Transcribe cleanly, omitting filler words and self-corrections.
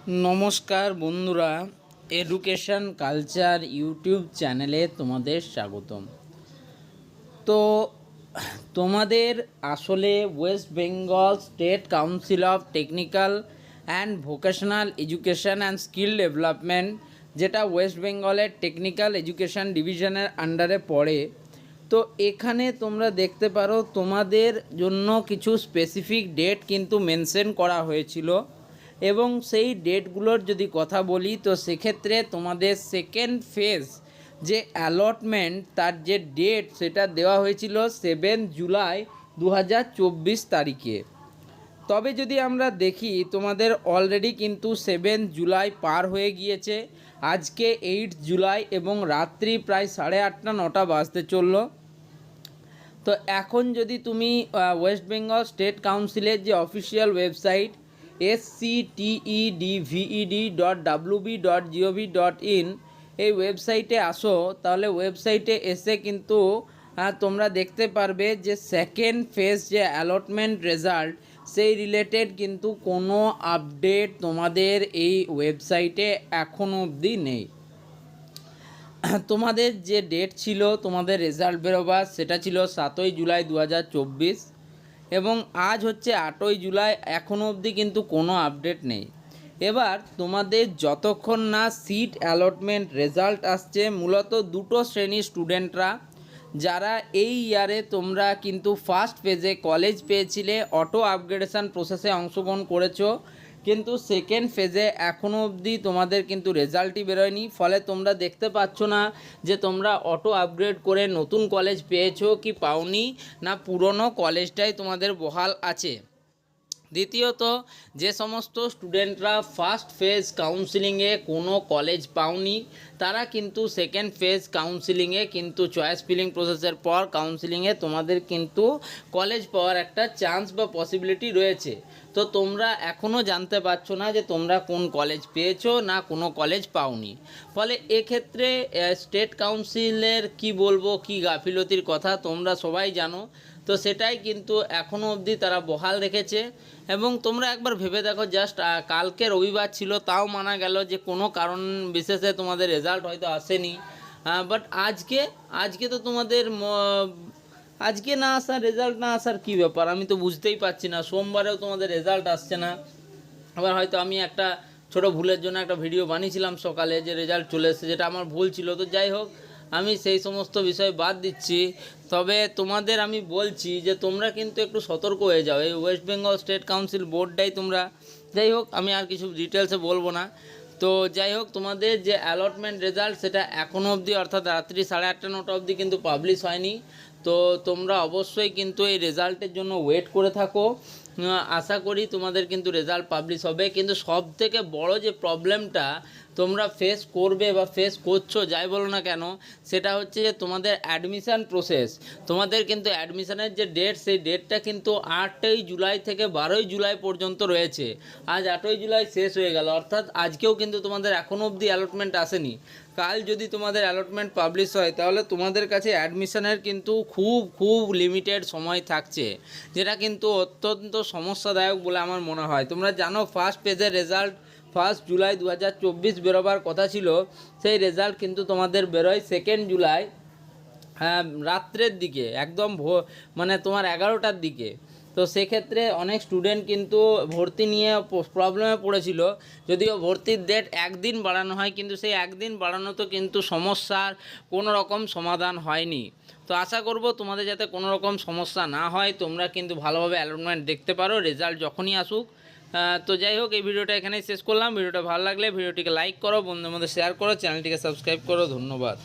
নমস্কার বন্ধুরা, education culture YouTube চ্যানেলে তোমাদের স্বাগতম। তো তোমাদের আসলে West Bengal state council of technical and vocational education and skill development, যেটা ওয়েস্ট বেঙ্গলের টেকনিক্যাল এডুকেশন ডিভিশনের আন্ডারে পড়ে, তো এখানে তোমরা দেখতে পারো তোমাদের জন্য কিছু স্পেসিফিক ডেট কিন্তু মেনশন করা হয়েছিল। এবং সেই ডেটগুলোর যদি কথা বলি, তো সেক্ষেত্রে তোমাদের সেকেন্ড ফেজ যে অ্যালটমেন্ট, তার যে ডেট সেটা দেওয়া হয়েছিল 7 জুলাই 2024 তারিখে। তবে যদি আমরা দেখি, তোমাদের অলরেডি কিন্তু 7 জুলাই পার হয়ে গিয়েছে। আজকে 8 জুলাই এবং রাত্রি প্রায় 8:30-9টা বাজতে চললো। তো এখন যদি তুমি ওয়েস্ট বেঙ্গল স্টেট কাউন্সিলের যে অফিসিয়াল ওয়েবসাইট scted.wb.gov.in এই ওয়েবসাইটে আসো, তাহলে ওয়েবসাইটে এসে কিন্তু তোমরা দেখতে পারবে যে সেকেন্ড ফেজ যে অ্যালটমেন্ট রেজাল্ট, সেই রিলেটেড কিন্তু কোনো আপডেট তোমাদের এই ওয়েবসাইটে এখনও অবধি নেই। তোমাদের যে ডেট ছিল তোমাদের রেজাল্ট বেরোবার, সেটা ছিল 7 জুলাই 2024 এবং আজ হচ্ছে 8 জুলাই, এখনও অবধি কিন্তু কোনো আপডেট নেই। এবার তোমাদের যতক্ষণ না সিট অ্যালটমেন্ট রেজাল্ট আসছে, মূলত দুটো শ্রেণীর স্টুডেন্টরা যারা এই ইয়ারে তোমরা কিন্তু ফার্স্ট ফেজে কলেজ পেয়েছিলে, অটো আপগ্রেডেশন প্রসেসে অংশগ্রহণ করেছো, কিন্তু সেকেন্ড ফেজে এখনও অবধি তোমাদের কিন্তু রেজাল্টই বেরোয়নি। ফলে তোমরা দেখতে পাচ্ছ না যে তোমরা অটো আপগ্রেড করে নতুন কলেজ পেয়েছো কি পাওনি, না পুরনো কলেজটাই তোমাদের বহাল আছে। দ্বিতীয়ত, যে সমস্ত স্টুডেন্টরা ফার্স্ট ফেজ কাউন্সিলিংয়ে কোনো কলেজ পাওনি, তারা কিন্তু সেকেন্ড ফেজ কাউন্সিলিংয়ে কিন্তু চয়েস ফিলিং প্রসেসের পর কাউন্সিলিংয়ে তোমাদের কিন্তু কলেজ পাওয়ার একটা চান্স বা পসিবিলিটি রয়েছে। তো তোমরা এখনও জানতে পারছো না যে তোমরা কোন কলেজ পেয়েছো না কোনো কলেজ পাওনি। ফলে এক্ষেত্রে স্টেট কাউন্সিলের কি বলবো, কি গাফিলতির কথা তোমরা সবাই জানো। তো সেটাই কিন্তু এখনও অবধি তারা বহাল রেখেছে। এবং তোমরা একবার ভেবে দেখো, জাস্ট কালকে রবিবার ছিল, তাও মানা গেল যে কোনো কারণ বিশেষে তোমাদের রেজাল্ট হয়তো আসেনি। বাট আজকে তো তোমাদের আজকে না আসার, রেজাল্ট না আসার কী ব্যাপার আমি তো বুঝতেই পারছি না। সোমবারেও তোমাদের রেজাল্ট আসছে না। আবার হয়তো আমি একটা ছোট ভুলের জন্য একটা ভিডিও বানিয়েছিলাম সকালে যে রেজাল্ট চলে এসেছে, যেটা আমার ভুল ছিল। তো যাই হোক, আমি সেই সমস্ত বিষয় বাদ দিচ্ছি। তবে তোমাদের আমি বলছি যে তোমরা কিন্তু একটু সতর্ক হয়ে যাও। এই ওয়েস্ট বেঙ্গল স্টেট কাউন্সিল বোর্ডটাই তোমরা, যাই হোক আমি আর কিছু ডিটেলসে বলবো না। তো যাই হোক, তোমাদের যে অ্যালটমেন্ট রেজাল্ট সেটা এখনও অবধি, অর্থাৎ রাত্রি 8:30-9টা অবধি কিন্তু পাবলিশ হয়নি। তো তোমরা অবশ্যই কিন্তু এই রেজাল্টের জন্য ওয়েট করে থাকো। আশা করি তোমাদের কিন্তু রেজাল্ট পাবলিশ হবে। কিন্তু সব থেকে বড় যে প্রবলেমটা তোমরা ফেস করবে বা ফেস করছো, যাই বলো না কেন, সেটা হচ্ছে যে তোমাদের অ্যাডমিশান প্রসেস। তোমাদের কিন্তু অ্যাডমিশানের যে ডেট, সেই ডেটটা কিন্তু 8 জুলাই থেকে 12 জুলাই পর্যন্ত রয়েছে। আজ 8 জুলাই শেষ হয়ে গেল, অর্থাৎ আজকেও কিন্তু তোমাদের এখনও অবধি অ্যালটমেন্ট আসেনি। কাল যদি তোমাদের অ্যালটমেন্ট পাবলিশ হয়, তাহলে তোমাদের কাছে অ্যাডমিশনের কিন্তু খুব লিমিটেড সময় থাকছে, যেটা কিন্তু অত্যন্ত সমস্যাদায়ক বলে আমার মনে হয়। তোমরা জানো, ফার্স্ট পেজের রেজাল্ট 1 জুলাই 2024 বেরোবার কথা ছিল, সেই রেজাল্ট কিন্তু তোমাদের বেরোয় 2 জুলাই রাত্রের দিকে, একদম মানে তোমার 11টার দিকে। তো সেক্ষেত্রে অনেক স্টুডেন্ট কিন্তু ভর্তি নিয়ে প্রবলেমে পড়েছিল। যদিও ভর্তির ডেট একদিন বাড়ানো হয়, কিন্তু সেই একদিন বাড়ানো তো কিন্তু সমস্যার কোনো রকম সমাধান হয়নি। তো আশা করব তোমাদের যাতে কোনো রকম সমস্যা না হয়, তোমরা কিন্তু ভালোভাবে অ্যালটমেন্ট দেখতে পারো রেজাল্ট যখনই আসুক। তো যাই হোক, এই ভিডিওটা এখানেই শেষ করলাম। ভিডিওটা ভালো লাগলে ভিডিওটিকে লাইক করো, বন্ধুদের মধ্যে শেয়ার করো, চ্যানেলটিকে সাবস্ক্রাইব করো। ধন্যবাদ।